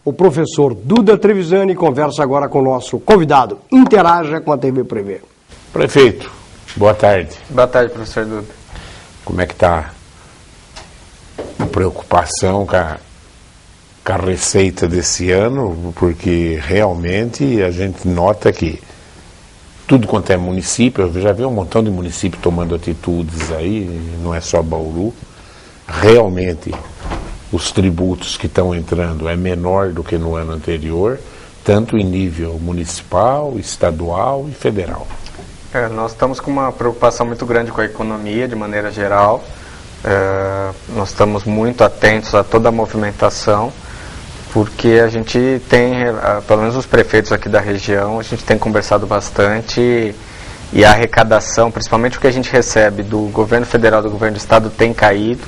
O professor Duda Trevisani conversa agora com o nosso convidado. Interaja com a TV Prevê. Prefeito, boa tarde. Boa tarde, professor Duda. Como é que está a preocupação com a receita desse ano? Porque realmente a gente nota que tudo quanto é município, eu já vi um montão de municípios tomando atitudes aí, não é só Bauru. Realmente os tributos que estão entrando é menor do que no ano anterior, tanto em nível municipal, estadual e federal. Nós estamos com uma preocupação muito grande com a economia, de maneira geral. Nós estamos muito atentos a toda a movimentação, porque a gente tem, pelo menos os prefeitos aqui da região, a gente tem conversado bastante e a arrecadação, principalmente o que a gente recebe do governo federal e do governo do estado, tem caído.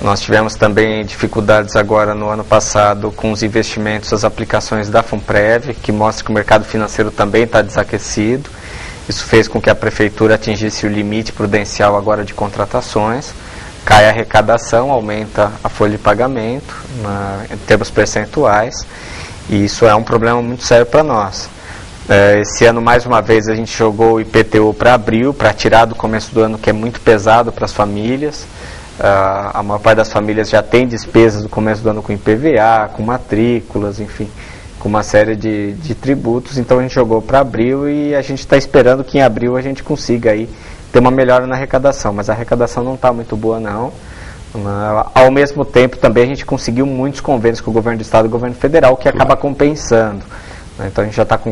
Nós tivemos também dificuldades agora no ano passado com os investimentos, as aplicações da FUNPREV, que mostra que o mercado financeiro também está desaquecido. Isso fez com que a prefeitura atingisse o limite prudencial agora de contratações. Cai a arrecadação, aumenta a folha de pagamento em termos percentuais, e isso é um problema muito sério para nós. Esse ano, mais uma vez, a gente jogou o IPTU para abril, para tirar do começo do ano, que é muito pesado para as famílias. A maior parte das famílias já tem despesas do começo do ano com IPVA, com matrículas, enfim, com uma série de tributos. Então a gente jogou para abril e a gente está esperando que em abril a gente consiga aí ter uma melhora na arrecadação, mas a arrecadação não está muito boa não. Ao mesmo tempo também a gente conseguiu muitos convênios com o governo do estado e o governo federal, que acaba compensando. Então a gente já está com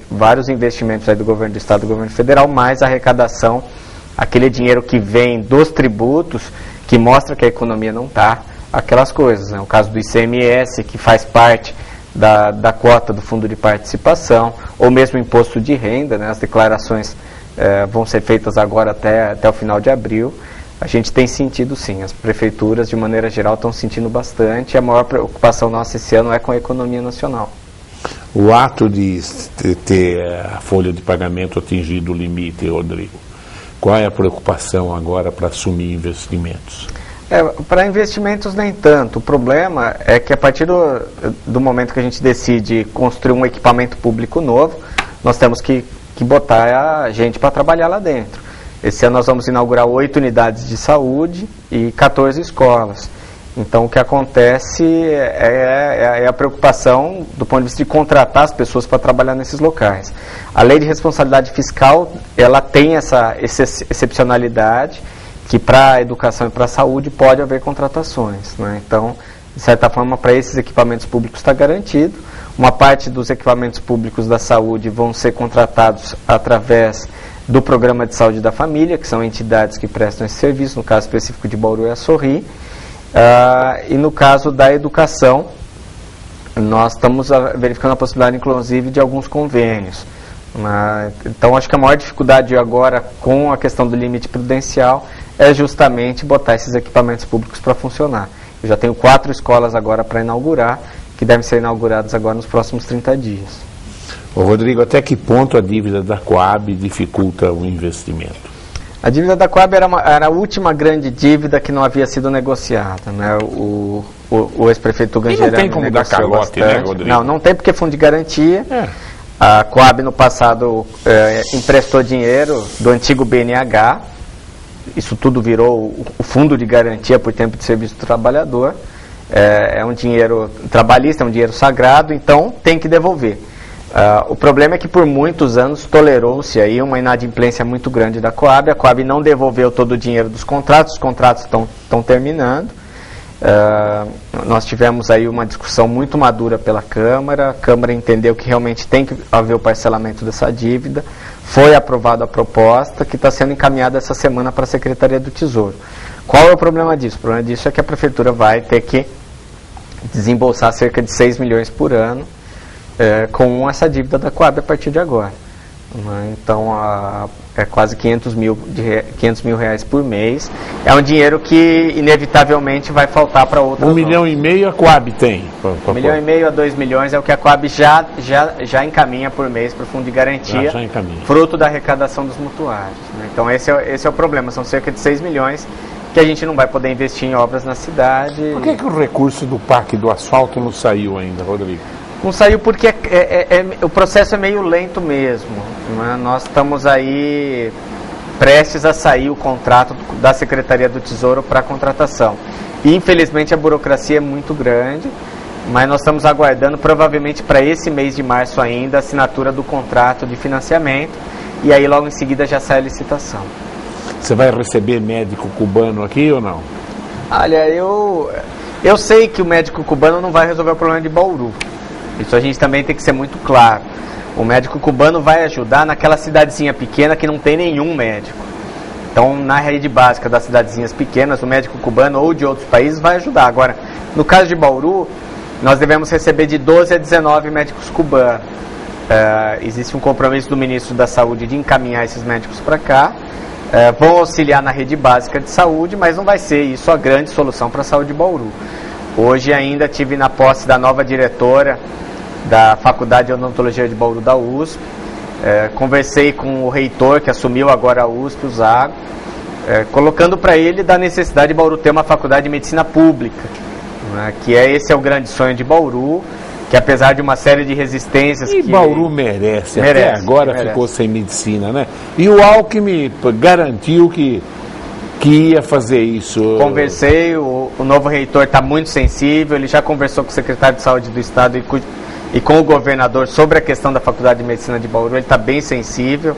vários investimentos aí do governo do estado e do governo federal, mais a arrecadação, aquele dinheiro que vem dos tributos, que mostra que a economia não está aquelas coisas, né? O caso do ICMS, que faz parte da cota do fundo de participação, ou mesmo o imposto de renda, né? As declarações vão ser feitas agora até o final de abril. A gente tem sentido sim, as prefeituras de maneira geral estão sentindo bastante, e a maior preocupação nossa esse ano é com a economia nacional. O ato de ter a folha de pagamento atingido o limite, Rodrigo, qual é a preocupação agora para assumir investimentos? Para investimentos nem tanto. O problema é que a partir do momento que a gente decide construir um equipamento público novo, nós temos que botar a gente para trabalhar lá dentro. Esse ano nós vamos inaugurar 8 unidades de saúde e 14 escolas. Então o que acontece é a preocupação do ponto de vista de contratar as pessoas para trabalhar nesses locais. A lei de responsabilidade fiscal, ela tem essa excepcionalidade que para a educação e para a saúde pode haver contratações, né? Então, de certa forma, para esses equipamentos públicos está garantido. Uma parte dos equipamentos públicos da saúde vão ser contratados através do Programa de Saúde da Família, que são entidades que prestam esse serviço, no caso específico de Bauru é a Sorri. E no caso da educação, nós estamos verificando a possibilidade, inclusive, de alguns convênios. Então, acho que a maior dificuldade agora com a questão do limite prudencial é justamente botar esses equipamentos públicos para funcionar. Eu já tenho 4 escolas agora para inaugurar, que devem ser inauguradas agora nos próximos 30 dias. Ô Rodrigo, até que ponto a dívida da Coab dificulta o investimento? A dívida da Coab era a última grande dívida que não havia sido negociada, né? O ex-prefeito Gangerani não tem como dar calote, né, Rodrigo? Não tem, porque é fundo de garantia. A Coab no passado emprestou dinheiro do antigo BNH. Isso tudo virou o fundo de garantia por tempo de serviço do trabalhador. É um dinheiro trabalhista, é um dinheiro sagrado, então tem que devolver. O problema é que por muitos anos tolerou-se aí uma inadimplência muito grande da Coab. A Coab não devolveu todo o dinheiro dos contratos, os contratos estão terminando. Nós tivemos aí uma discussão muito madura pela Câmara. A Câmara entendeu que realmente tem que haver o parcelamento dessa dívida. Foi aprovada a proposta, que está sendo encaminhada essa semana para a Secretaria do Tesouro. Qual é o problema disso? O problema disso é que a Prefeitura vai ter que desembolsar cerca de 6 milhões por ano com essa dívida da Coab a partir de agora. Então, é quase 500 mil reais por mês. É um dinheiro que, inevitavelmente, vai faltar para outras. 1,5 milhão a Coab tem? 1,5 milhão a 2 milhões é o que a Coab já encaminha por mês para o Fundo de Garantia, fruto da arrecadação dos mutuários, né? Então, esse é o problema. São cerca de 6 milhões que a gente não vai poder investir em obras na cidade. Por que o recurso do PAC do asfalto não saiu ainda, Rodrigo? Não saiu porque o processo é meio lento mesmo, né? Nós estamos aí prestes a sair o contrato da Secretaria do Tesouro para contratação. E, infelizmente, a burocracia é muito grande, mas nós estamos aguardando, provavelmente para esse mês de março ainda, a assinatura do contrato de financiamento, e aí logo em seguida já sai a licitação. Você vai receber médico cubano aqui ou não? Olha, eu sei que o médico cubano não vai resolver o problema de Bauru. Isso a gente também tem que ser muito claro. O médico cubano vai ajudar naquela cidadezinha pequena que não tem nenhum médico. Então, na rede básica das cidadezinhas pequenas, o médico cubano ou de outros países vai ajudar. Agora, no caso de Bauru, nós devemos receber de 12 a 19 médicos cubanos. Existe um compromisso do ministro da Saúde de encaminhar esses médicos para cá. Vão auxiliar na rede básica de saúde, mas não vai ser isso a grande solução para a saúde de Bauru. Hoje ainda tive na posse da nova diretora da Faculdade de Odontologia de Bauru da USP. Conversei com o reitor que assumiu agora a USP, o Zago, colocando para ele da necessidade de Bauru ter uma faculdade de medicina pública, né, que esse é o grande sonho de Bauru, que apesar de uma série de resistências... E que Bauru merece, até agora merece. Ficou sem medicina, né? E o Alckmin garantiu que ia fazer isso. Conversei, o novo reitor está muito sensível, ele já conversou com o secretário de Saúde do Estado e com o governador sobre a questão da Faculdade de Medicina de Bauru, ele está bem sensível,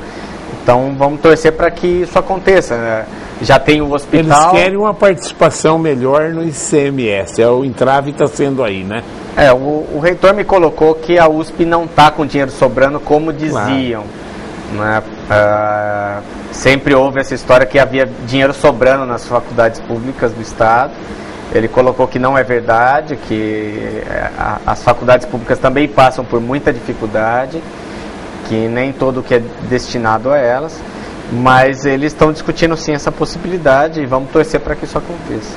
então vamos torcer para que isso aconteça, né? Já tem o hospital... Eles querem uma participação melhor no ICMS, o entrave está sendo aí, né? O reitor me colocou que a USP não está com dinheiro sobrando como diziam, claro. Né? Sempre houve essa história que havia dinheiro sobrando nas faculdades públicas do Estado. Ele colocou que não é verdade, que as faculdades públicas também passam por muita dificuldade, que nem todo o que é destinado a elas, mas eles estão discutindo sim essa possibilidade e vamos torcer para que isso aconteça.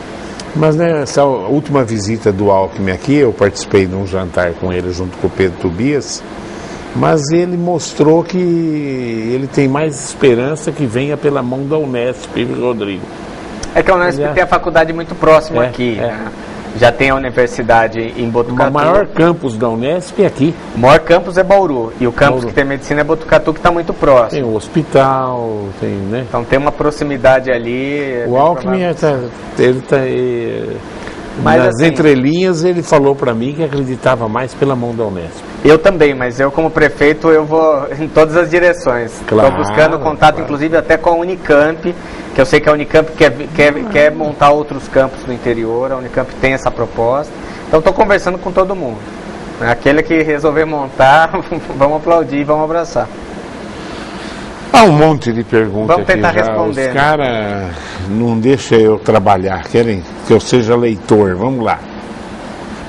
Mas nessa última visita do Alckmin aqui, eu participei de um jantar com ele junto com o Pedro Tobias, mas ele mostrou que ele tem mais esperança que venha pela mão da Unesp, Rodrigo. É que a Unesp tem a faculdade muito próxima aqui, né? Já tem a universidade em Botucatu. O maior campus da Unesp é aqui. O maior campus é Bauru, e o campus que tem medicina é Botucatu, que está muito próximo. Tem o hospital, tem, né? Então tem uma proximidade ali. O Alckmin, mas nas assim, entrelinhas, ele falou para mim que acreditava mais pela mão da Unesp. Eu também, mas eu como prefeito, eu vou em todas as direções. Estou buscando contato, inclusive, até com a Unicamp, que eu sei que a Unicamp quer montar outros campos no interior, a Unicamp tem essa proposta. Então estou conversando com todo mundo. Aquele que resolver montar, vamos aplaudir, vamos abraçar. Há um monte de perguntas. Vamos tentar aqui já. responder. Os caras não deixam eu trabalhar, querem que eu seja leitor. Vamos lá.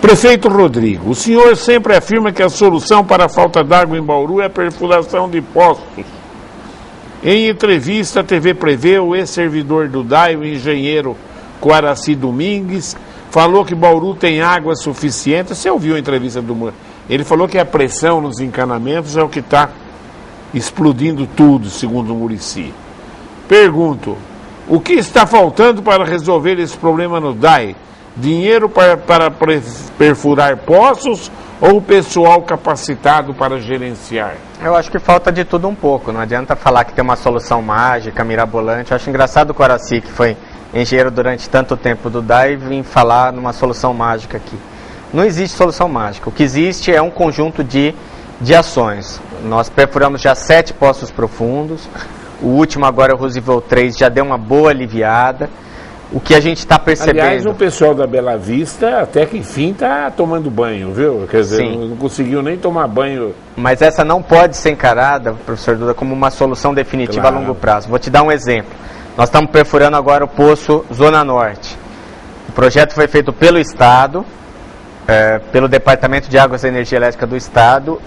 Prefeito Rodrigo, o senhor sempre afirma que a solução para a falta d'água em Bauru é a perfuração de poços. Em entrevista à TV Prevê, o ex-servidor do DAI, o engenheiro Coaraci Domingues, falou que Bauru tem água suficiente. Você ouviu a entrevista do... Ele falou que a pressão nos encanamentos é o que está explodindo tudo, segundo o Muricy. Pergunto, o que está faltando para resolver esse problema no DAI? Dinheiro para perfurar poços ou pessoal capacitado para gerenciar? Eu acho que falta de tudo um pouco. Não adianta falar que tem uma solução mágica, mirabolante. Eu acho engraçado o Coaraci, que foi engenheiro durante tanto tempo do DAI, vir falar numa solução mágica aqui. Não existe solução mágica. O que existe é um conjunto de ações. Nós perfuramos já 7 poços profundos. O último agora, o Roosevelt 3, já deu uma boa aliviada. O que a gente está percebendo... Aliás, o pessoal da Bela Vista, até que enfim, está tomando banho, viu? Quer dizer, não conseguiu nem tomar banho. Mas essa não pode ser encarada, professor Duda, como uma solução definitiva a longo prazo. Vou te dar um exemplo. Nós estamos perfurando agora o poço Zona Norte. O projeto foi feito pelo Estado, pelo Departamento de Águas e Energia Elétrica do Estado,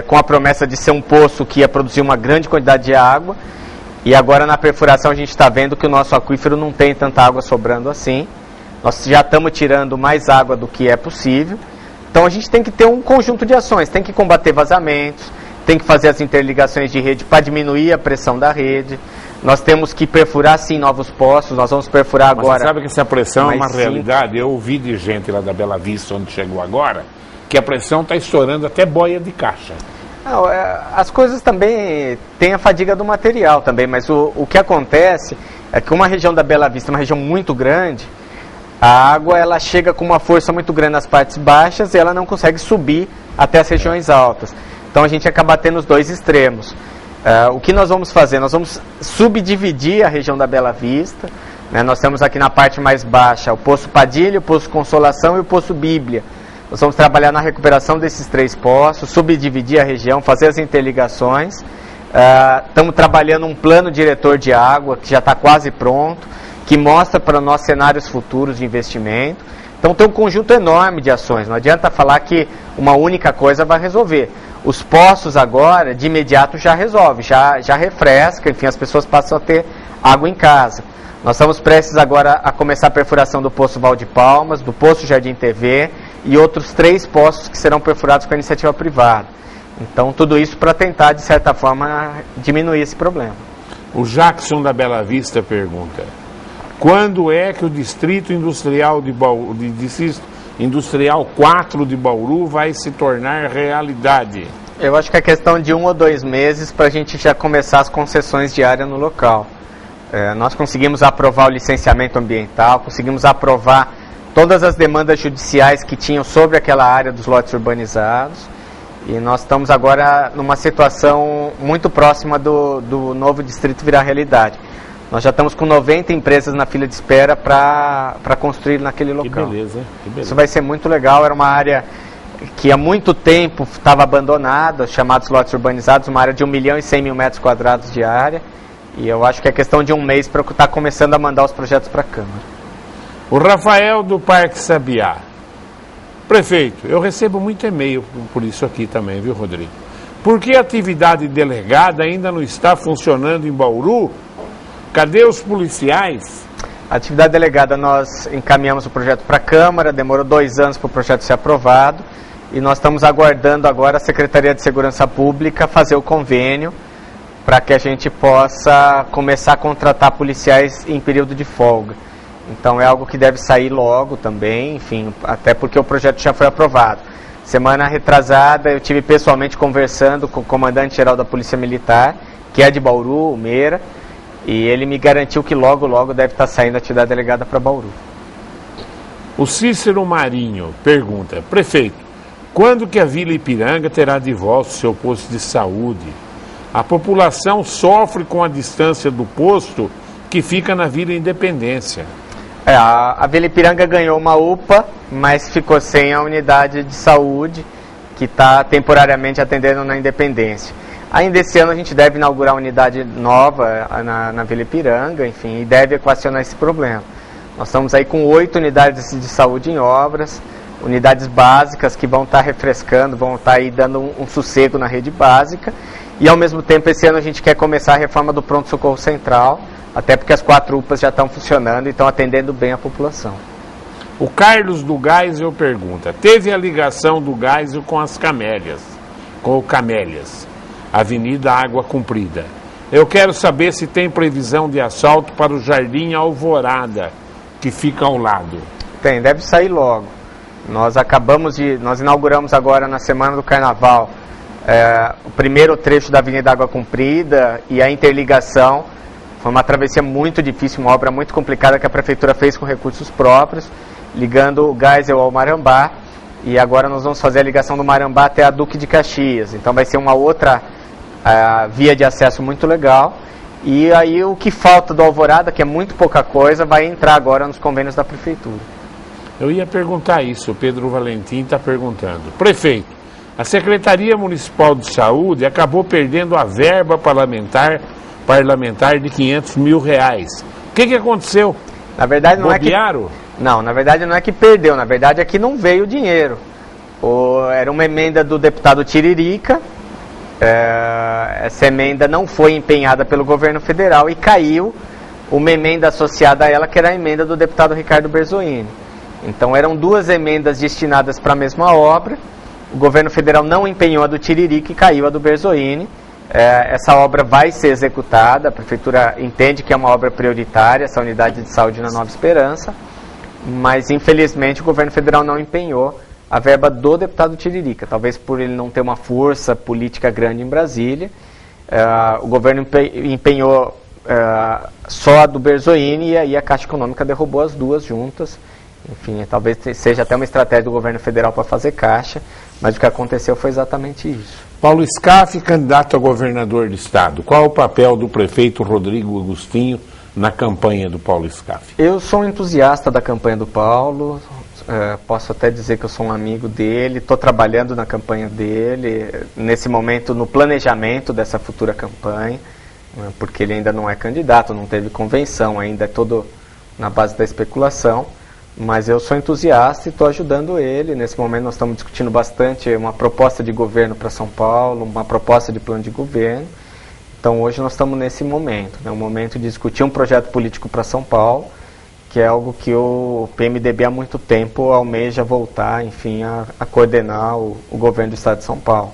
com a promessa de ser um poço que ia produzir uma grande quantidade de água. E agora na perfuração a gente está vendo que o nosso aquífero não tem tanta água sobrando assim. Nós já estamos tirando mais água do que é possível. Então a gente tem que ter um conjunto de ações. Tem que combater vazamentos, tem que fazer as interligações de rede para diminuir a pressão da rede. Nós temos que perfurar sim novos poços, nós vamos perfurar Mas agora. você sabe que essa pressão é uma mais realidade? Eu ouvi de gente lá da Bela Vista, onde chegou agora, que a pressão está estourando até boia de caixa. Não, as coisas também tem a fadiga do material também, mas o que acontece é que uma região da Bela Vista é uma região muito grande, a água ela chega com uma força muito grande nas partes baixas e ela não consegue subir até as regiões altas. Então a gente acaba tendo os dois extremos. O que nós vamos fazer? Nós vamos subdividir a região da Bela Vista, né? Nós temos aqui na parte mais baixa o Poço Padilha, o Poço Consolação e o Poço Bíblia. Nós vamos trabalhar na recuperação desses 3 poços, subdividir a região, fazer as interligações. Estamos trabalhando um plano diretor de água, que já está quase pronto, que mostra para nós cenários futuros de investimento. Então tem um conjunto enorme de ações, não adianta falar que uma única coisa vai resolver. Os poços agora, de imediato, já resolve, já refresca, enfim, as pessoas passam a ter água em casa. Nós estamos prestes agora a começar a perfuração do Poço Valde Palmas, do Poço Jardim TV e outros 3 poços que serão perfurados com a iniciativa privada. Então, tudo isso para tentar, de certa forma, diminuir esse problema. O Jackson da Bela Vista pergunta: quando é que o Distrito Industrial de Bauru, Distrito Industrial 4 de Bauru vai se tornar realidade? Eu acho que é questão de 1 ou 2 meses para a gente já começar as concessões de área no local. Nós conseguimos aprovar o licenciamento ambiental, conseguimos aprovar todas as demandas judiciais que tinham sobre aquela área dos lotes urbanizados, e nós estamos agora numa situação muito próxima do novo distrito virar realidade. Nós já estamos com 90 empresas na fila de espera para construir naquele local. Que beleza, que beleza. Isso vai ser muito legal. Era uma área que há muito tempo estava abandonada, chamados lotes urbanizados, uma área de 1.100.000 metros quadrados de área. E eu acho que é questão de 1 mês para estar começando a mandar os projetos para a Câmara. O Rafael do Parque Sabiá: prefeito, eu recebo muito e-mail por isso aqui também, viu, Rodrigo? Por que a atividade delegada ainda não está funcionando em Bauru? Cadê os policiais? A atividade delegada, nós encaminhamos o projeto para a Câmara, demorou 2 anos para o projeto ser aprovado, e nós estamos aguardando agora a Secretaria de Segurança Pública fazer o convênio para que a gente possa começar a contratar policiais em período de folga. Então é algo que deve sair logo também, enfim, até porque o projeto já foi aprovado. Semana retrasada eu tive pessoalmente conversando com o comandante-geral da Polícia Militar, que é de Bauru, o Meira, e ele me garantiu que logo deve estar saindo a atividade delegada para Bauru. O Cícero Marinho pergunta: prefeito, quando que a Vila Ipiranga terá de volta o seu posto de saúde? A população sofre com a distância do posto que fica na Vila Independência. A Vila Ipiranga ganhou uma UPA, mas ficou sem a unidade de saúde, que está temporariamente atendendo na Independência. Ainda esse ano a gente deve inaugurar uma unidade nova na Vila Ipiranga, enfim, e deve equacionar esse problema. Nós estamos aí com 8 unidades de saúde em obras, unidades básicas que vão estar refrescando, vão estar aí dando um sossego na rede básica, e ao mesmo tempo esse ano a gente quer começar a reforma do pronto-socorro central, até porque as 4 UPAs já estão funcionando e estão atendendo bem a população. O Carlos do Geisel pergunta: teve a ligação do Geisel com as Camélias, com o Camélias, Avenida Água Comprida. Eu quero saber se tem previsão de assalto para o Jardim Alvorada, que fica ao lado. Tem, deve sair logo. Nós inauguramos agora na semana do Carnaval o primeiro trecho da Avenida Água Comprida e a interligação. Foi uma travessia muito difícil, uma obra muito complicada que a Prefeitura fez com recursos próprios, ligando o Geisel ao Marambá, e agora nós vamos fazer a ligação do Marambá até a Duque de Caxias. Então vai ser uma outra via de acesso muito legal. E aí o que falta do Alvorada, que é muito pouca coisa, vai entrar agora nos convênios da Prefeitura. Eu ia perguntar isso, o Pedro Valentim está perguntando: prefeito, a Secretaria Municipal de Saúde acabou perdendo a verba parlamentar de R$500 mil. O que aconteceu? Na verdade não Bobearam? Não, na verdade não é que perdeu, na verdade é que não veio o dinheiro. Era uma emenda do deputado Tiririca, essa emenda não foi empenhada pelo governo federal e caiu uma emenda associada a ela, que era a emenda do deputado Ricardo Berzoini. Então eram 2 emendas destinadas para a mesma obra, o governo federal não empenhou a do Tiririca e caiu a do Berzoini, Essa obra vai ser executada, a Prefeitura entende que é uma obra prioritária, essa unidade de saúde na Nova Esperança, mas infelizmente o governo federal não empenhou a verba do deputado Tiririca, talvez por ele não ter uma força política grande em Brasília. O governo empenhou só a do Berzoini e aí a Caixa Econômica derrubou as duas juntas. Enfim, talvez seja até uma estratégia do governo federal para fazer caixa, mas o que aconteceu foi exatamente isso. Paulo Scaff, candidato a governador do estado. Qual o papel do prefeito Rodrigo Agostinho na campanha do Paulo Scaff? Eu sou um entusiasta da campanha do Paulo, posso até dizer que eu sou um amigo dele, estou trabalhando na campanha dele, nesse momento no planejamento dessa futura campanha, porque ele ainda não é candidato, não teve convenção, ainda é todo na base da especulação. Mas eu sou entusiasta e estou ajudando ele. Nesse momento nós estamos discutindo bastante uma proposta de governo para São Paulo, uma proposta de plano de governo. Então hoje nós estamos nesse momento, um momento de discutir um projeto político para São Paulo, que é algo que o PMDB há muito tempo almeja voltar, enfim, a coordenar o governo do estado de São Paulo.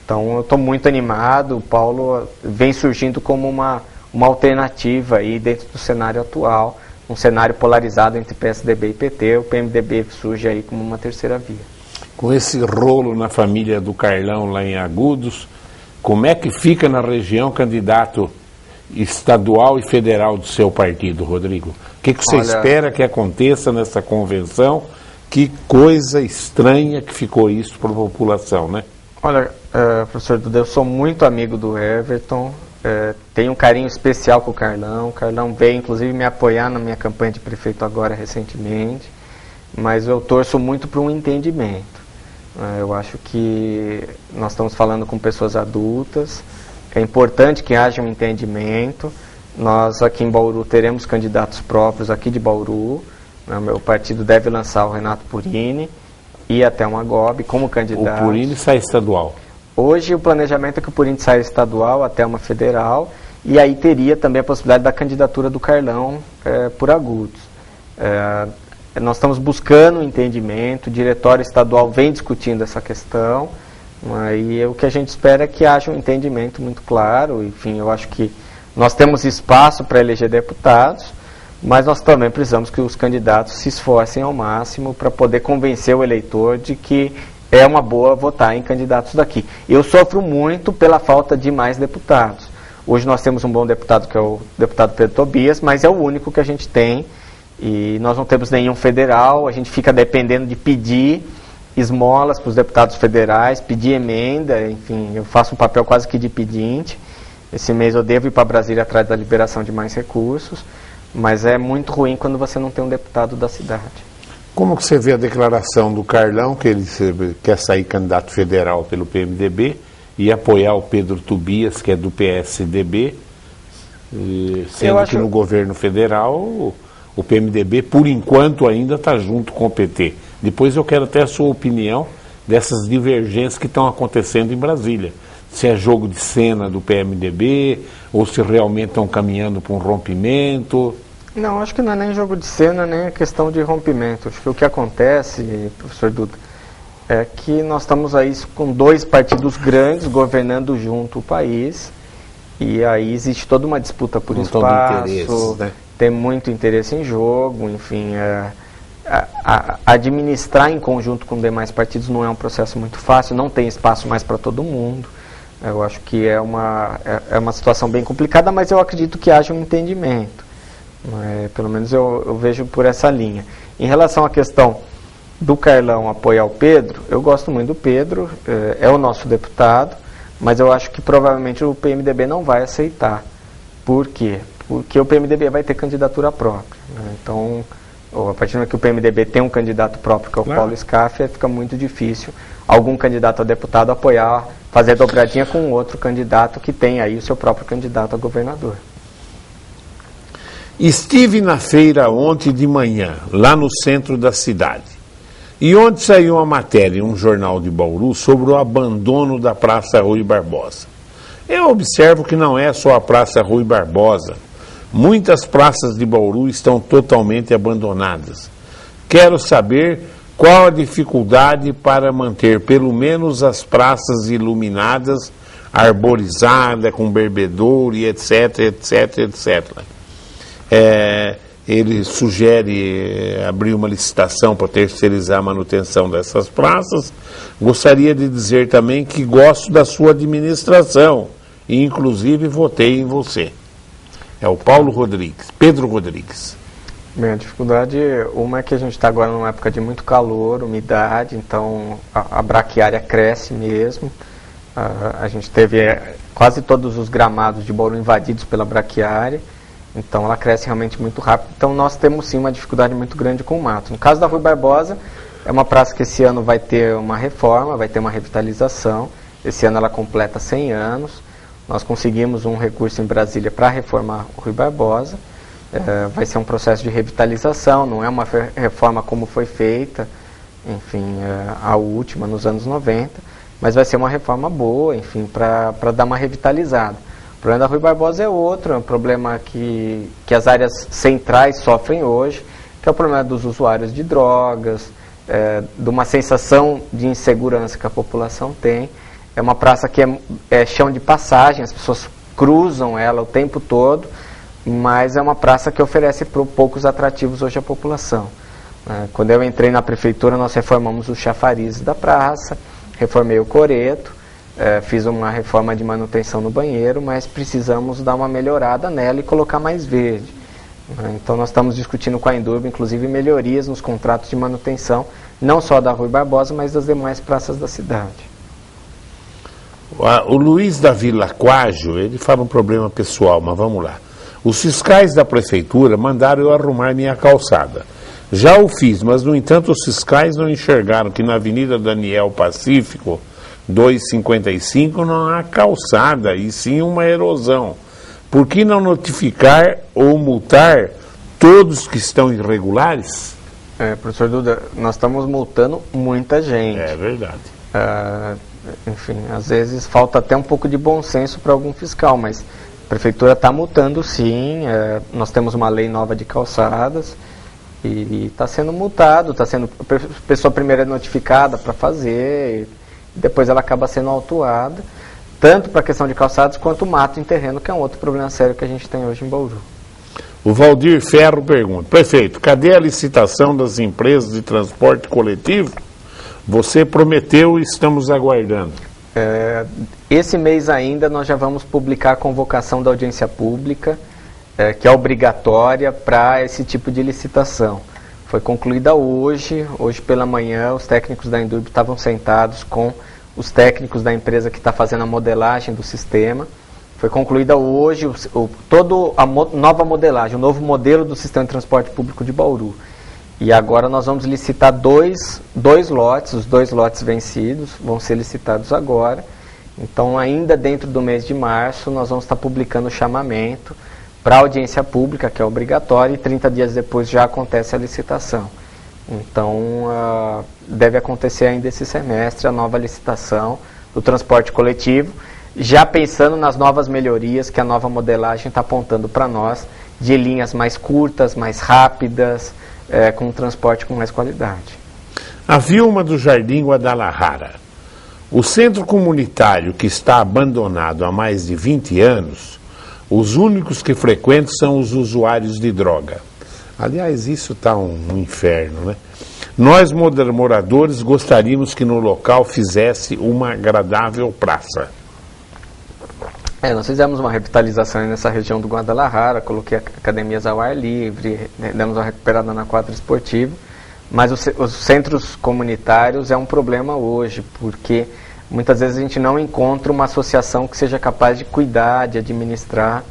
Então eu estou muito animado, o Paulo vem surgindo como uma alternativa aí dentro do cenário atual, um cenário polarizado entre PSDB e PT, o PMDB surge aí como uma terceira via. Com esse rolo na família do Carlão lá em Agudos, como é que fica na região candidato estadual e federal do seu partido, Rodrigo? O que você espera que aconteça nessa convenção? Que coisa estranha que ficou isso para a população, né? Olha, professor Duda, eu sou muito amigo do Everton, tenho um carinho especial com o Carlão. O Carlão veio, inclusive, me apoiar na minha campanha de prefeito agora, recentemente. Mas eu torço muito para um entendimento. Eu acho que nós estamos falando com pessoas adultas. É importante que haja um entendimento. Nós, aqui em Bauru, teremos candidatos próprios aqui de Bauru. Meu partido deve lançar o Renato Purini e até uma Gobi como candidato. O Purini sai estadual. Hoje o planejamento é que o Purini saia estadual até uma federal, e aí teria também a possibilidade da candidatura do Carlão por Agudos. Nós estamos buscando um entendimento, o diretório estadual vem discutindo essa questão, e o que a gente espera é que haja um entendimento muito claro. Enfim, eu acho que nós temos espaço para eleger deputados, mas nós também precisamos que os candidatos se esforcem ao máximo para poder convencer o eleitor de que é uma boa votar em candidatos daqui. Eu sofro muito pela falta de mais deputados. Hoje nós temos um bom deputado, que é o deputado Pedro Tobias, mas é o único que a gente tem, e nós não temos nenhum federal. A gente fica dependendo de pedir esmolas para os deputados federais, pedir emenda, enfim, eu faço um papel quase que de pedinte. Esse mês eu devo ir para Brasília atrás da liberação de mais recursos, mas é muito ruim quando você não tem um deputado da cidade. Como que você vê a declaração do Carlão, que ele quer sair candidato federal pelo PMDB e apoiar o Pedro Tobias, que é do PSDB, sendo que no governo federal o PMDB, por enquanto, ainda está junto com o PT. Depois eu quero até a sua opinião dessas divergências que estão acontecendo em Brasília. Se é jogo de cena do PMDB ou se realmente estão caminhando para um rompimento. Não, acho que não é nem jogo de cena, nem a questão de rompimento. Acho que o que acontece, professor Duda, é que nós estamos aí com dois partidos grandes governando junto o país, e aí existe toda uma disputa por espaço, né? Tem muito interesse em jogo, enfim, administrar em conjunto com demais partidos não é um processo muito fácil, não tem espaço mais para todo mundo. Eu acho que é uma situação bem complicada, mas eu acredito que haja um entendimento. Pelo menos eu vejo por essa linha. Em relação à questão do Carlão apoiar o Pedro, eu gosto muito do Pedro, é o nosso deputado, mas eu acho que provavelmente o PMDB não vai aceitar. Por quê? Porque o PMDB vai ter candidatura própria, né? Então, a partir do momento que o PMDB tem um candidato próprio, que é o Paulo Scaff, fica muito difícil algum candidato a deputado apoiar, fazer dobradinha com outro candidato que tem aí o seu próprio candidato a governador. Estive na feira ontem de manhã, lá no centro da cidade, e onde saiu uma matéria em um jornal de Bauru sobre o abandono da Praça Rui Barbosa. Eu observo que não é só a Praça Rui Barbosa. Muitas praças de Bauru estão totalmente abandonadas. Quero saber qual a dificuldade para manter pelo menos as praças iluminadas arborizada, com bebedouro e etc, etc, etc. Ele sugere abrir uma licitação para terceirizar a manutenção dessas praças. Gostaria de dizer também que gosto da sua administração e, inclusive, votei em você. É o Pedro Rodrigues. Bem, a dificuldade, uma é que a gente está agora numa época de muito calor, umidade, então a braquiária cresce mesmo. A gente teve quase todos os gramados de Bauru invadidos pela braquiária. Então ela cresce realmente muito rápido. Então nós temos sim uma dificuldade muito grande com o mato. No caso da Rui Barbosa, é uma praça que esse ano vai ter uma reforma, vai ter uma revitalização. Esse ano ela completa 100 anos. Nós conseguimos um recurso em Brasília para reformar o Rui Barbosa. Vai ser um processo de revitalização, não é uma reforma como foi feita, enfim, a última nos anos 90, mas vai ser uma reforma boa, enfim, para dar uma revitalizada. O problema da Rui Barbosa é outro, é um problema que as áreas centrais sofrem hoje, que é o problema dos usuários de drogas, de uma sensação de insegurança que a população tem. É uma praça que é chão de passagem, as pessoas cruzam ela o tempo todo, mas é uma praça que oferece poucos atrativos hoje à população. Quando eu entrei na prefeitura, nós reformamos os chafarizes da praça, reformei o coreto, fiz uma reforma de manutenção no banheiro, mas precisamos dar uma melhorada nela e colocar mais verde. Então nós estamos discutindo com a Indurb, inclusive, melhorias nos contratos de manutenção, não só da Rui Barbosa, mas das demais praças da cidade. O Luiz da Vila Quágio, ele fala um problema pessoal, mas vamos lá. Os fiscais da prefeitura mandaram eu arrumar minha calçada. Já o fiz, mas, no entanto, os fiscais não enxergaram que na Avenida Daniel Pacífico, 255, não há calçada, e sim uma erosão. Por que não notificar ou multar todos que estão irregulares? Professor Duda, nós estamos multando muita gente. É verdade. Enfim, às vezes falta até um pouco de bom senso para algum fiscal, mas a prefeitura está multando sim. Nós temos uma lei nova de calçadas e está sendo multado, a pessoa primeiro é notificada para fazer, e depois ela acaba sendo autuada, tanto para a questão de calçadas quanto o mato em terreno, que é um outro problema sério que a gente tem hoje em Bauru. O Valdir Ferro pergunta: prefeito, cadê a licitação das empresas de transporte coletivo? Você prometeu e estamos aguardando. Esse mês ainda nós já vamos publicar a convocação da audiência pública, que é obrigatória para esse tipo de licitação. Foi concluída hoje pela manhã, os técnicos da Indurb estavam sentados com os técnicos da empresa que está fazendo a modelagem do sistema. Foi concluída hoje toda a nova modelagem, o novo modelo do sistema de transporte público de Bauru. E agora nós vamos licitar dois lotes, os 2 lotes vencidos vão ser licitados agora. Então, ainda dentro do mês de março, nós vamos estar publicando o chamamento para a audiência pública, que é obrigatória, e 30 dias depois já acontece a licitação. Então, deve acontecer ainda esse semestre a nova licitação do transporte coletivo, já pensando nas novas melhorias que a nova modelagem está apontando para nós, de linhas mais curtas, mais rápidas, com um transporte com mais qualidade. A Vilma do Jardim Guadalajara. O centro comunitário, que está abandonado há mais de 20 anos, os únicos que frequentam são os usuários de droga. Aliás, isso está um inferno, né? Nós, moradores, gostaríamos que no local fizesse uma agradável praça. Nós fizemos uma revitalização nessa região do Guadalajara, coloquei academias ao ar livre, demos uma recuperada na quadra esportiva, mas os centros comunitários é um problema hoje, porque muitas vezes a gente não encontra uma associação que seja capaz de cuidar, de administrar.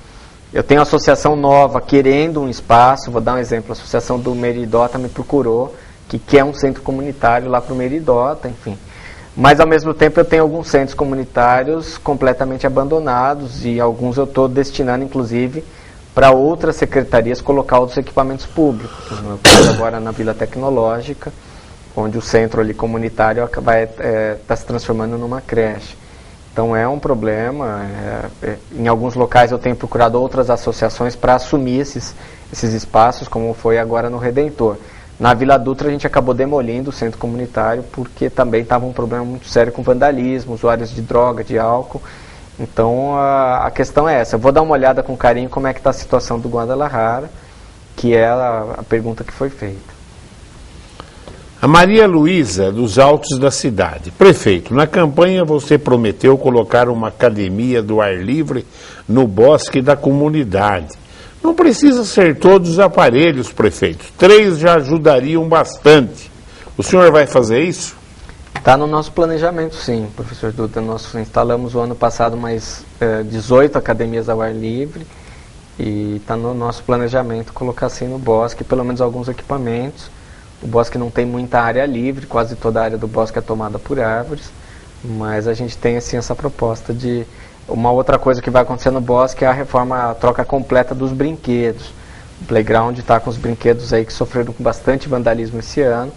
Eu tenho uma associação nova querendo um espaço, vou dar um exemplo, a associação do Meridota me procurou, que quer um centro comunitário lá para o Meridota, enfim. Mas, ao mesmo tempo, eu tenho alguns centros comunitários completamente abandonados e alguns eu estou destinando, inclusive, para outras secretarias colocar outros equipamentos públicos. Eu estou agora na Vila Tecnológica, onde o centro ali comunitário vai estar se transformando numa creche. Então, é um problema. Em alguns locais eu tenho procurado outras associações para assumir esses espaços, como foi agora no Redentor. Na Vila Dutra a gente acabou demolindo o centro comunitário porque também estava um problema muito sério com vandalismo, usuários de droga, de álcool, Então a questão é essa. Eu vou dar uma olhada com carinho como é que está a situação do Guadalajara, que é a pergunta que foi feita. A Maria Luísa, dos Altos da Cidade. Prefeito, na campanha você prometeu colocar uma academia do ar livre no bosque da comunidade. Não precisa ser todos os aparelhos, prefeito. 3 já ajudariam bastante. O senhor vai fazer isso? Está no nosso planejamento, sim, professor Dutra. Nós instalamos o ano passado mais 18 academias ao ar livre e está no nosso planejamento colocar assim no bosque pelo menos alguns equipamentos. O bosque não tem muita área livre, quase toda a área do bosque é tomada por árvores, mas a gente tem assim essa proposta de... Uma outra coisa que vai acontecer no bosque é a reforma, a troca completa dos brinquedos. O playground está com os brinquedos aí que sofreram com bastante vandalismo esse ano.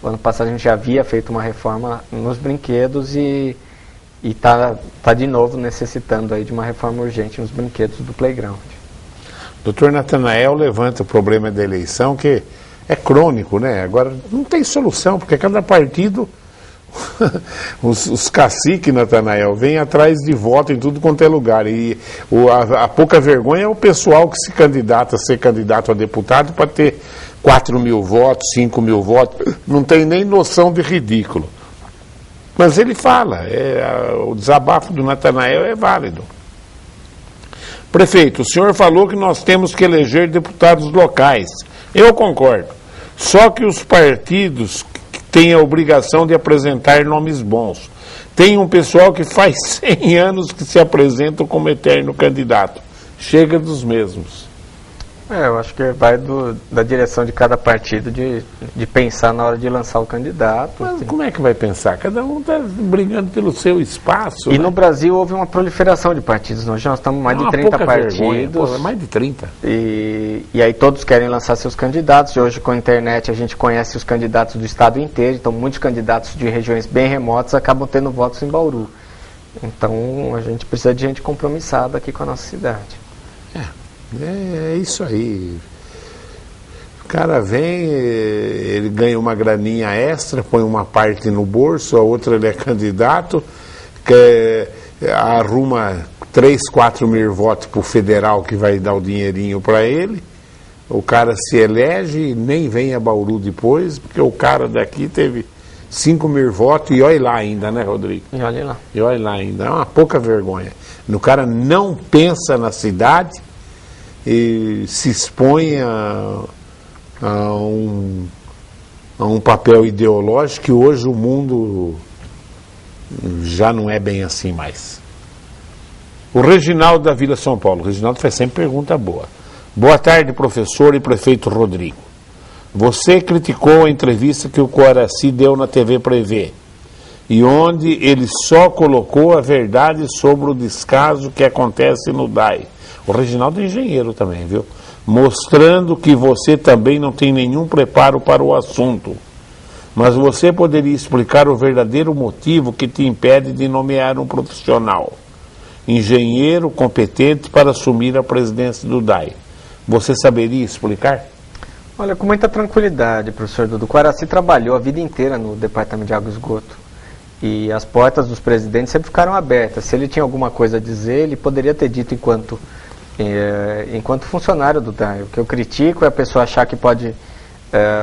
O ano passado a gente já havia feito uma reforma nos brinquedos e tá de novo necessitando aí de uma reforma urgente nos brinquedos do playground. Doutor Natanael levanta o problema da eleição, que é crônico, né? Agora não tem solução, porque cada partido, os caciques, Natanael, vêm atrás de voto em tudo quanto é lugar. E a pouca vergonha é o pessoal que se candidata a ser candidato a deputado para ter 4.000 votos, 5.000 votos, não tem nem noção de ridículo. Mas ele fala, o desabafo do Natanael é válido. Prefeito, o senhor falou que nós temos que eleger deputados locais. Eu concordo. Só que os partidos têm a obrigação de apresentar nomes bons. Tem um pessoal que faz 100 anos que se apresentam como eterno candidato. Chega dos mesmos. Eu acho que vai da direção de cada partido de pensar na hora de lançar o candidato. Mas assim. como é que vai pensar? Cada um está brigando pelo seu espaço. E no Brasil houve uma proliferação de partidos. Hoje nós estamos mais de 30 partidos. Pô, mais de 30. E aí todos querem lançar seus candidatos. E hoje com a internet a gente conhece os candidatos do estado inteiro. Então muitos candidatos de regiões bem remotas acabam tendo votos em Bauru. Então a gente precisa de gente compromissada aqui com a nossa cidade. É isso aí. O cara vem, ele ganha uma graninha extra, põe uma parte no bolso, a outra ele é candidato, arruma 3, 4 mil votos para o federal que vai dar o dinheirinho para ele. O cara se elege e nem vem a Bauru depois, porque o cara daqui teve 5 mil votos e olha lá ainda, né, Rodrigo? E olha lá. E olha lá ainda, é uma pouca vergonha. O cara não pensa na cidade e se expõe a um papel ideológico que hoje o mundo já não é bem assim mais. O Reginaldo da Vila São Paulo. O Reginaldo faz sempre pergunta boa. Boa tarde, professor e prefeito Rodrigo. Você criticou a entrevista que o Coaraci deu na TV Prevê, e onde ele só colocou a verdade sobre o descaso que acontece no DAI. O Reginaldo é engenheiro também, viu? Mostrando que você também não tem nenhum preparo para o assunto. Mas você poderia explicar o verdadeiro motivo que te impede de nomear um profissional, engenheiro competente para assumir a presidência do DAI. Você saberia explicar? Olha, com muita tranquilidade, professor Dudu. O Coaraci trabalhou a vida inteira no Departamento de Água e Esgoto. E as portas dos presidentes sempre ficaram abertas. Se ele tinha alguma coisa a dizer, ele poderia ter dito enquanto funcionário do DAI. O que eu critico é a pessoa achar que pode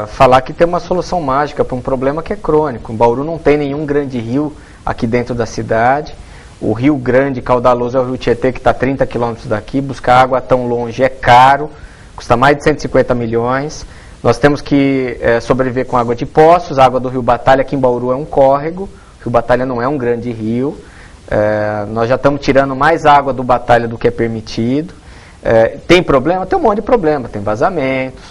falar que tem uma solução mágica para um problema que é crônico. Em Bauru não tem nenhum grande rio aqui dentro da cidade. O rio grande, caudaloso, é o rio Tietê, que está a 30 quilômetros daqui. Buscar água tão longe é caro, custa mais de 150 milhões. Nós temos que sobreviver com água de poços. A água do rio Batalha, aqui em Bauru, é um córrego. O rio Batalha não é um grande rio. Nós já estamos tirando mais água do Batalha do que é permitido. Tem problema? Tem um monte de problema. Tem vazamentos.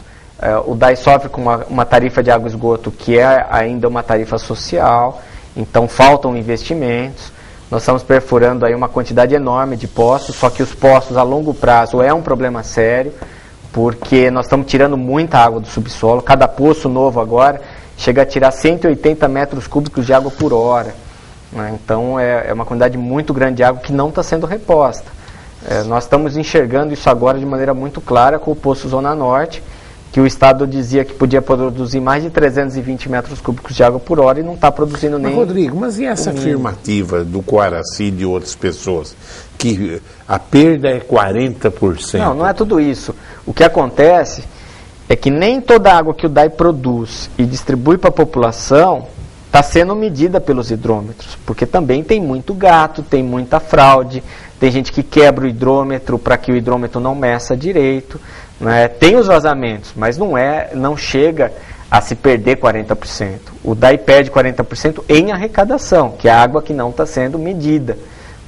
O DAI sofre com uma tarifa de água e esgoto que é ainda uma tarifa social. Então faltam investimentos. Nós estamos perfurando aí uma quantidade enorme de poços, só que os poços a longo prazo é um problema sério, porque nós estamos tirando muita água do subsolo. Cada poço novo agora chega a tirar 180 metros cúbicos de água por hora. Né? Então é uma quantidade muito grande de água que não está sendo reposta. Nós estamos enxergando isso agora de maneira muito clara com o Poço Zona Norte, que o Estado dizia que podia produzir mais de 320 metros cúbicos de água por hora e não está produzindo nem... Rodrigo, mas e essa afirmativa do Coaraci e de outras pessoas, que a perda é 40%? Não é tudo isso. O que acontece é que nem toda a água que o DAI produz e distribui para a população está sendo medida pelos hidrômetros, porque também tem muito gato, tem muita fraude, tem gente que quebra o hidrômetro para que o hidrômetro não meça direito, né? Tem os vazamentos, mas não chega a se perder 40%. O DAI perde 40% em arrecadação, que é a água que não está sendo medida,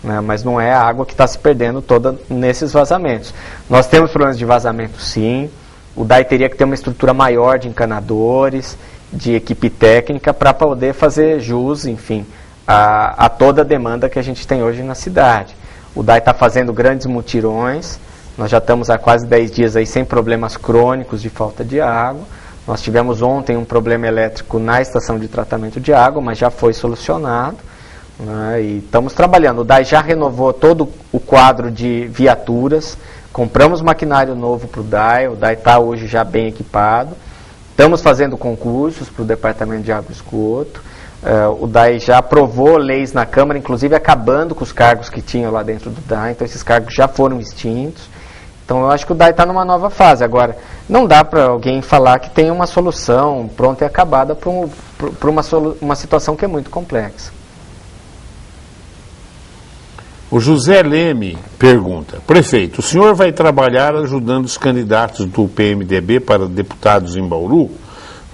né? Mas não é a água que está se perdendo toda nesses vazamentos. Nós temos problemas de vazamento, sim. O DAI teria que ter uma estrutura maior de encanadores, de equipe técnica, para poder fazer jus, enfim, a toda a demanda que a gente tem hoje na cidade. O DAI está fazendo grandes mutirões, nós já estamos há quase 10 dias aí sem problemas crônicos de falta de água. Nós tivemos ontem um problema elétrico na estação de tratamento de água, mas já foi solucionado, né? E estamos trabalhando. O DAI já renovou todo o quadro de viaturas, compramos maquinário novo para o DAI está hoje já bem equipado. Estamos fazendo concursos para o Departamento de Água e Esgoto. O DAI já aprovou leis na Câmara, inclusive acabando com os cargos que tinham lá dentro do DAI, então esses cargos já foram extintos. Então eu acho que o DAI está numa nova fase. Agora, não dá para alguém falar que tem uma solução pronta e acabada para uma situação que é muito complexa. O José Leme pergunta: prefeito, o senhor vai trabalhar ajudando os candidatos do PMDB para deputados em Bauru?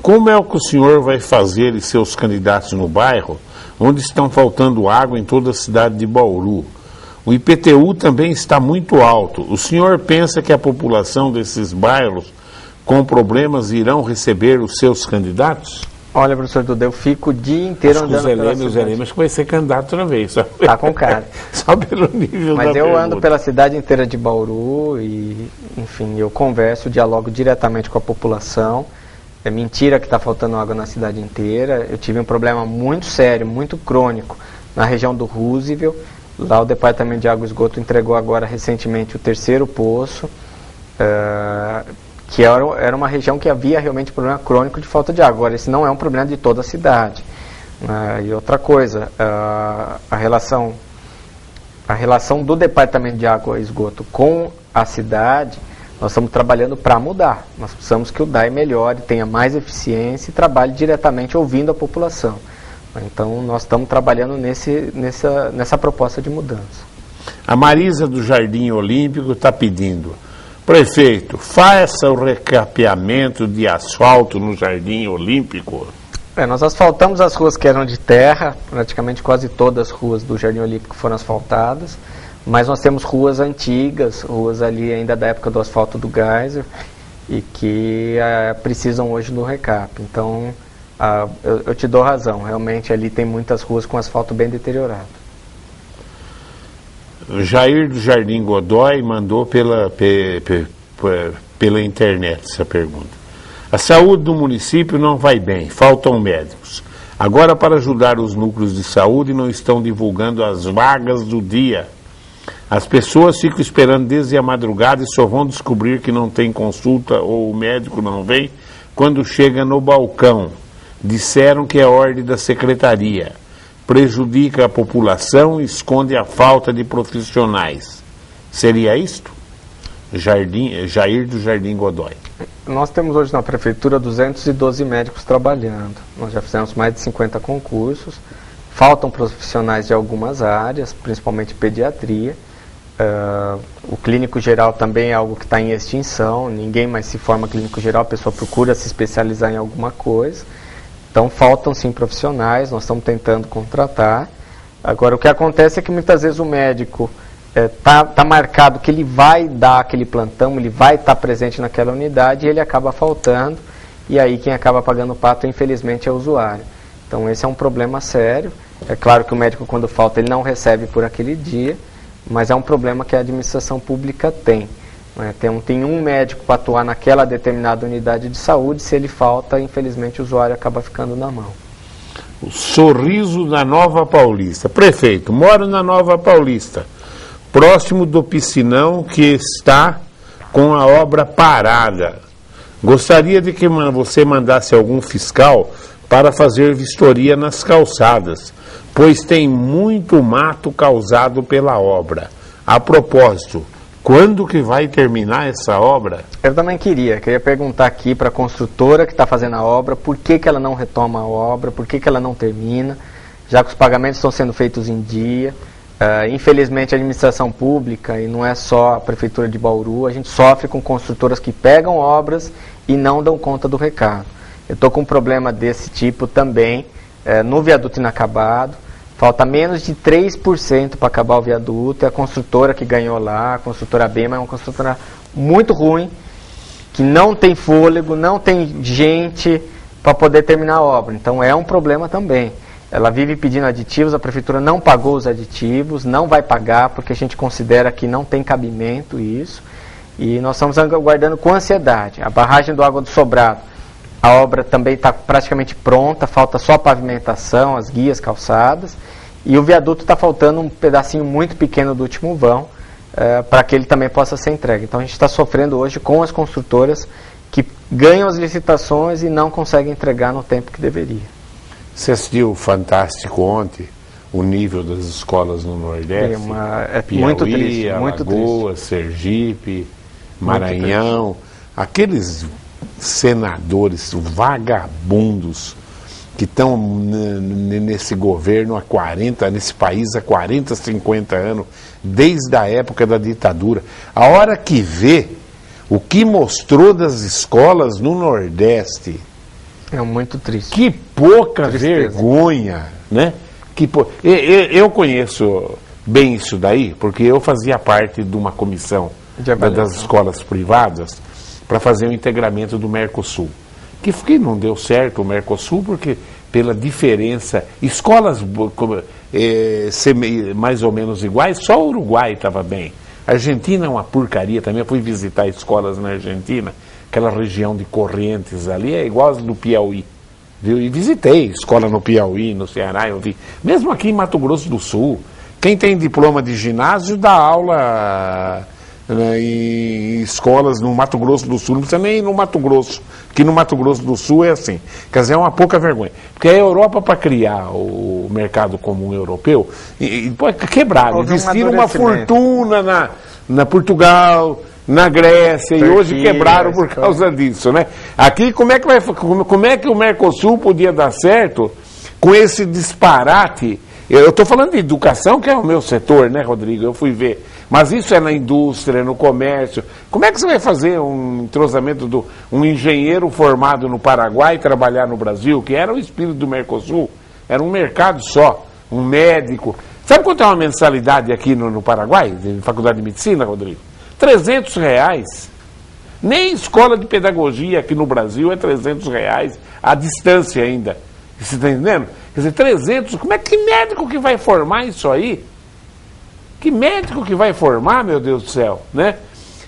Como é o que o senhor vai fazer e seus candidatos no bairro, onde estão faltando água em toda a cidade de Bauru? O IPTU também está muito alto. O senhor pensa que a população desses bairros com problemas irão receber os seus candidatos? Olha, professor Duda, eu fico o dia inteiro andando pela cidade. O Zé Leme acho que vai ser candidato outra vez. Tá com cara. Só pelo nível Mas da eu pergunta. ando pela cidade inteira de Bauru e, enfim, eu converso, dialogo diretamente com a população. É mentira que está faltando água na cidade inteira. Eu tive um problema muito sério, muito crônico, na região do Roosevelt. Lá o Departamento de Água e Esgoto entregou agora recentemente o terceiro poço, que era uma região que havia realmente problema crônico de falta de água. Agora, esse não é um problema de toda a cidade. E outra coisa, a relação do Departamento de Água e Esgoto com a cidade, nós estamos trabalhando para mudar. Nós precisamos que o DAI melhore, tenha mais eficiência e trabalhe diretamente ouvindo a população. Então, nós estamos trabalhando nessa proposta de mudança. A Marisa do Jardim Olímpico está pedindo: prefeito, faça o recapeamento de asfalto no Jardim Olímpico. Nós asfaltamos as ruas que eram de terra, praticamente quase todas as ruas do Jardim Olímpico foram asfaltadas, mas nós temos ruas antigas, ruas ali ainda da época do asfalto do Geyser, e que precisam hoje do recap. Então, eu te dou razão, realmente ali tem muitas ruas com asfalto bem deteriorado. O Jair do Jardim Godoy mandou pela internet essa pergunta. A saúde do município não vai bem, faltam médicos. Agora, para ajudar os núcleos de saúde, não estão divulgando as vagas do dia. As pessoas ficam esperando desde a madrugada e só vão descobrir que não tem consulta ou o médico não vem quando chega no balcão. Disseram que é ordem da secretaria. Prejudica a população e esconde a falta de profissionais. Seria isto? Jair do Jardim Godoy. Nós temos hoje na prefeitura 212 médicos trabalhando. Nós já fizemos mais de 50 concursos. Faltam profissionais de algumas áreas, principalmente pediatria. O clínico geral também é algo que está em extinção. Ninguém mais se forma clínico geral, a pessoa procura se especializar em alguma coisa. Então, faltam sim profissionais, nós estamos tentando contratar. Agora, o que acontece é que muitas vezes o médico tá marcado que ele vai dar aquele plantão, ele vai estar presente naquela unidade e ele acaba faltando. E aí quem acaba pagando o pato, infelizmente, é o usuário. Então, esse é um problema sério. É claro que o médico, quando falta, ele não recebe por aquele dia, mas é um problema que a administração pública tem. Tem um médico para atuar naquela determinada unidade de saúde, se ele falta, infelizmente o usuário acaba ficando na mão. O Sorriso da Nova Paulista. Prefeito, moro na Nova Paulista, próximo do piscinão que está com a obra parada. Gostaria de que você mandasse algum fiscal para fazer vistoria nas calçadas, pois tem muito mato causado pela obra. A propósito, quando que vai terminar essa obra? Eu também queria perguntar aqui para a construtora que está fazendo a obra, por que ela não retoma a obra, por que ela não termina, já que os pagamentos estão sendo feitos em dia. Infelizmente a administração pública, e não é só a Prefeitura de Bauru, a gente sofre com construtoras que pegam obras e não dão conta do recado. Eu estou com um problema desse tipo também, no viaduto inacabado. Falta menos de 3% para acabar o viaduto. É a construtora que ganhou lá, a construtora Bema, é uma construtora muito ruim, que não tem fôlego, não tem gente para poder terminar a obra. Então é um problema também. Ela vive pedindo aditivos, a prefeitura não pagou os aditivos, não vai pagar, porque a gente considera que não tem cabimento isso. E nós estamos aguardando com ansiedade. A barragem do Água do Sobrado, a obra também está praticamente pronta, falta só a pavimentação, as guias, calçadas. E o viaduto está faltando um pedacinho muito pequeno do último vão, para que ele também possa ser entregue. Então a gente está sofrendo hoje com as construtoras que ganham as licitações e não conseguem entregar no tempo que deveria. Você assistiu Fantástico ontem, o nível das escolas no Nordeste? Piauí, muito triste, Alagoas, Sergipe, Maranhão, aqueles senadores vagabundos que estão nesse governo há 40, nesse país há 40, 50 anos, desde a época da ditadura. A hora que vê o que mostrou das escolas no Nordeste, é muito triste. que pouca vergonha, né? Eu conheço bem isso daí, porque eu fazia parte de uma comissão das escolas privadas para fazer o integramento do Mercosul. Que não deu certo o Mercosul, porque pela diferença, escolas ser mais ou menos iguais, só o Uruguai estava bem. A Argentina é uma porcaria também, eu fui visitar escolas na Argentina, aquela região de Corrientes ali, é igual as do Piauí. Viu? E visitei escola no Piauí, no Ceará, eu vi. Mesmo aqui em Mato Grosso do Sul, quem tem diploma de ginásio dá aula em escolas no Mato Grosso do Sul, não precisa nem ir no Mato Grosso, que no Mato Grosso do Sul é assim. Quer dizer, é uma pouca vergonha. Porque a Europa, para criar o mercado comum europeu, quebraram, investiram uma fortuna na Portugal, na Grécia, Turquia, e hoje quebraram por causa disso, né? Aqui, como é que o Mercosul podia dar certo com esse disparate? Eu estou falando de educação, que é o meu setor, né, Rodrigo? Eu fui ver. Mas isso é na indústria, no comércio. Como é que você vai fazer um entrosamento de um engenheiro formado no Paraguai trabalhar no Brasil, que era o espírito do Mercosul? Era um mercado só, um médico. Sabe quanto é uma mensalidade aqui no Paraguai, de Faculdade de Medicina, Rodrigo? R$300. Nem escola de pedagogia aqui no Brasil é R$300, à distância ainda. Você está entendendo? Quer dizer, 300, como é que médico que vai formar isso aí? Que médico que vai formar, meu Deus do céu, né?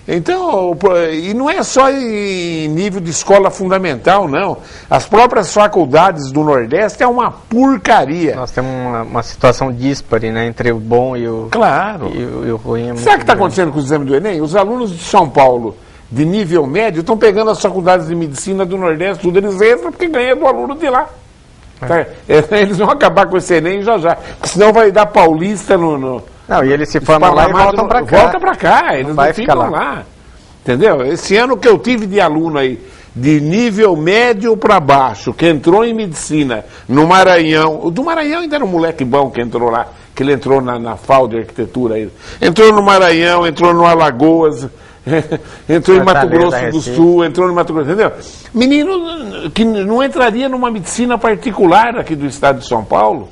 Então, e não é só em nível de escola fundamental, não. As próprias faculdades do Nordeste é uma porcaria. Nós temos uma situação díspare, né, entre o bom e o, claro. e o ruim. É. Sabe o que está acontecendo com o exame do Enem? Os alunos de São Paulo, de nível médio, estão pegando as faculdades de medicina do Nordeste, tudo, eles entram porque ganham do aluno de lá. Eles vão acabar com esse Enem já, porque senão vai dar paulista no não, e eles se formam lá e voltam para cá. Volta para cá, eles não ficam lá. Entendeu? Esse ano que eu tive de aluno aí, de nível médio para baixo, que entrou em medicina no Maranhão, o do Maranhão ainda era um moleque bom que entrou lá, que ele entrou na FAU de arquitetura aí. Entrou no Maranhão, entrou no Alagoas, entrou em Mato Grosso do Sul, entrou no Mato Grosso, entendeu? Menino que não entraria numa medicina particular aqui do estado de São Paulo.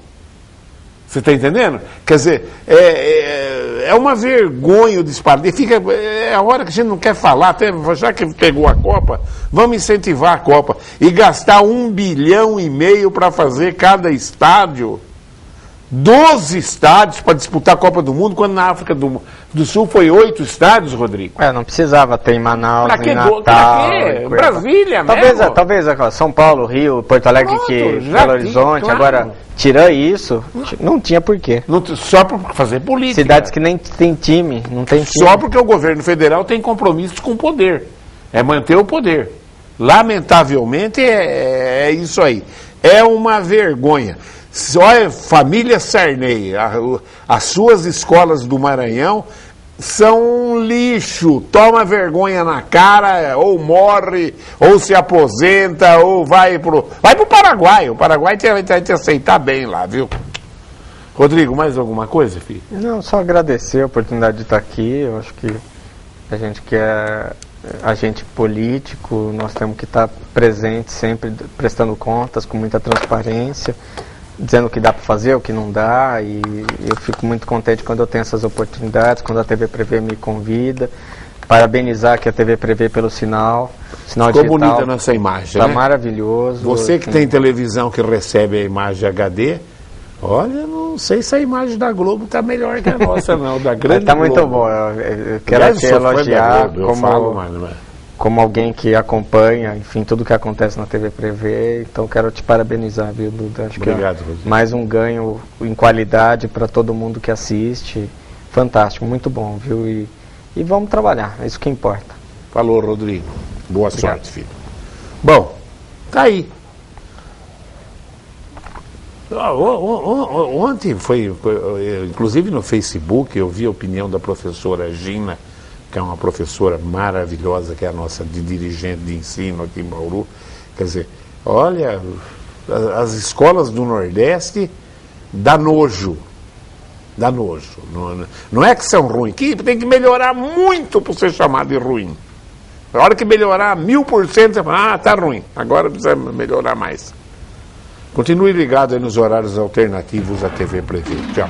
Você está entendendo? Quer dizer, é uma vergonha o disparate. É a hora que a gente não quer falar, até já que pegou a Copa, vamos incentivar a Copa e gastar 1,5 bilhão para fazer cada estádio. 12 estádios para disputar a Copa do Mundo, quando na África do Sul foi 8 estádios, Rodrigo. Não precisava ter em Manaus, pra que, em Natal. Pra quê? Brasília mesmo. Talvez São Paulo, Rio, Porto Alegre, Belo Horizonte, claro. Agora, tirando isso, não tinha porquê. Só para fazer política. Cidades que nem tem time, não tem time. Só porque o governo federal tem compromissos com o poder. É manter o poder. Lamentavelmente é isso aí. É uma vergonha. Olha, família Sarney, as suas escolas do Maranhão são um lixo. Toma vergonha na cara, ou morre, ou se aposenta, ou vai pro Paraguai. O Paraguai vai te aceitar bem lá, viu? Rodrigo, mais alguma coisa, filho? Não, só agradecer a oportunidade de estar aqui. Eu acho que a gente que é agente político, nós temos que estar presente sempre, prestando contas, com muita transparência, dizendo o que dá para fazer, o que não dá, e eu fico muito contente quando eu tenho essas oportunidades, quando a TV Prevê me convida. Parabenizar aqui a TV Prevê pelo sinal Ficou digital. bonita a nossa imagem, Tá né? maravilhoso. Você que tem televisão que recebe a imagem HD, olha, não sei se a imagem da Globo está melhor que a nossa, não, da grande Tá muito Globo. bom, eu quero Aliás, te eu sou fã da elogiar Globo, eu falo, mas como alguém que acompanha, enfim, tudo que acontece na TV Prevê, então quero te parabenizar, viu, Duda? Acho Obrigado, que Rodrigo. mais um ganho em qualidade para todo mundo que assiste, fantástico, muito bom, viu? E vamos trabalhar, é isso que importa. Falou, Rodrigo. Boa Obrigado. sorte, filho. Bom, tá aí. Ontem inclusive no Facebook, eu vi a opinião da professora Gina, que é uma professora maravilhosa, que é a nossa dirigente de ensino aqui em Bauru. Quer dizer, olha, as escolas do Nordeste dá nojo. Dá nojo. Não é que são ruins, que tem que melhorar muito para ser chamado de ruim. Na hora que melhorar 1000%, você fala, tá ruim, agora precisa melhorar mais. Continue ligado aí nos horários alternativos da TV Prevê. Tchau.